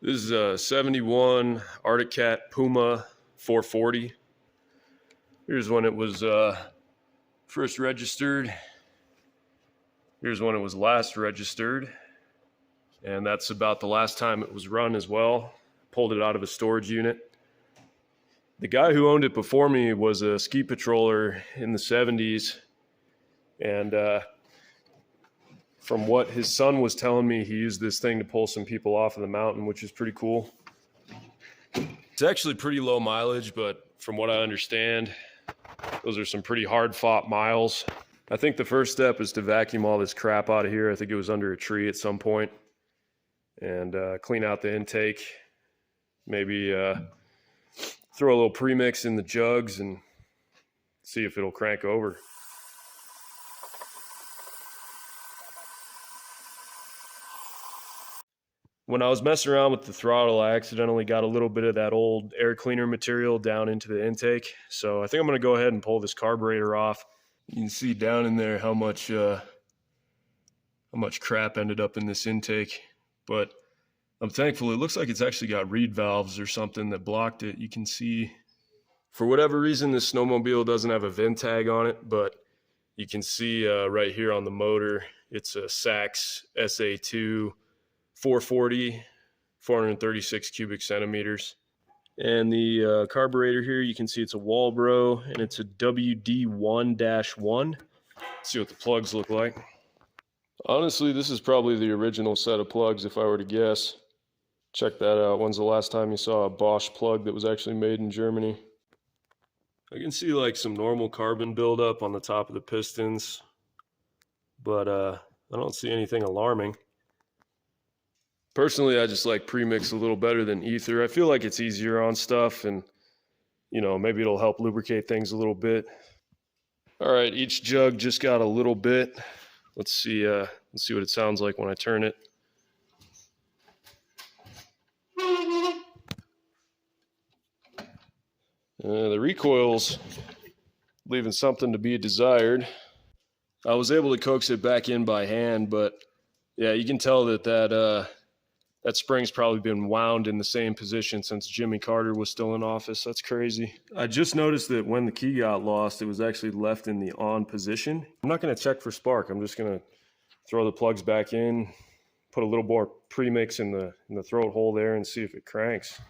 This is a 71 Arctic Cat Puma 440. Here's when it was first registered. Here's when it was last registered. And that's about the last time it was run as well. Pulled it out of a storage unit. The guy who owned it before me was a ski patroller in the 70s. And from what his son was telling me, he used this thing to pull some people off of the mountain, which is pretty cool. It's actually pretty low mileage, but from what I understand, those are some pretty hard fought miles. I think the first step is to vacuum all this crap out of here. I think it was under a tree at some point. And clean out the intake. Maybe throw a little premix in the jugs and see if it'll crank over. When I was messing around with the throttle, I accidentally got a little bit of that old air cleaner material down into the intake. So I think I'm going to go ahead and pull this carburetor off. You can see down in there how much crap ended up in this intake. But I'm thankful. It looks like it's actually got reed valves or something that blocked it. You can see, for whatever reason, this snowmobile doesn't have a VIN tag on it, but you can see right here on the motor, it's a Sachs SA2 440, 436 cubic centimeters. And the carburetor here, you can see it's a Walbro, and it's a WD1-1. Let's see what the plugs look like. Honestly, this is probably the original set of plugs if I were to guess. Check that out. When's the last time you saw a Bosch plug that was actually made in Germany? I can see like some normal carbon buildup on the top of the pistons, but I don't see anything alarming. Personally, I just like premix a little better than ether. I feel like it's easier on stuff, and you know, maybe it'll help lubricate things a little bit. All right, each jug just got a little bit. Let's see what it sounds like when I turn it. The recoil's leaving something to be desired. I was able to coax it back in by hand, but yeah, you can tell that spring's probably been wound in the same position since Jimmy Carter was still in office. That's crazy. I just noticed that when the key got lost, it was actually left in the on position. I'm not going to check for spark. I'm just going to throw the plugs back in, put a little more premix in the throat hole there, and see if it cranks.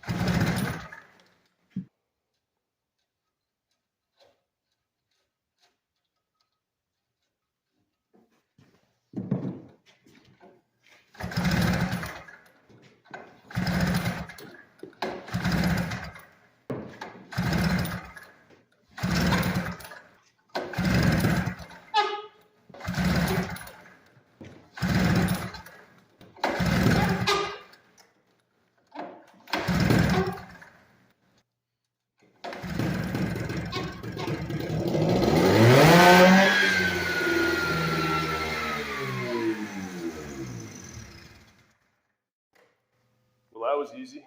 Well, that was easy.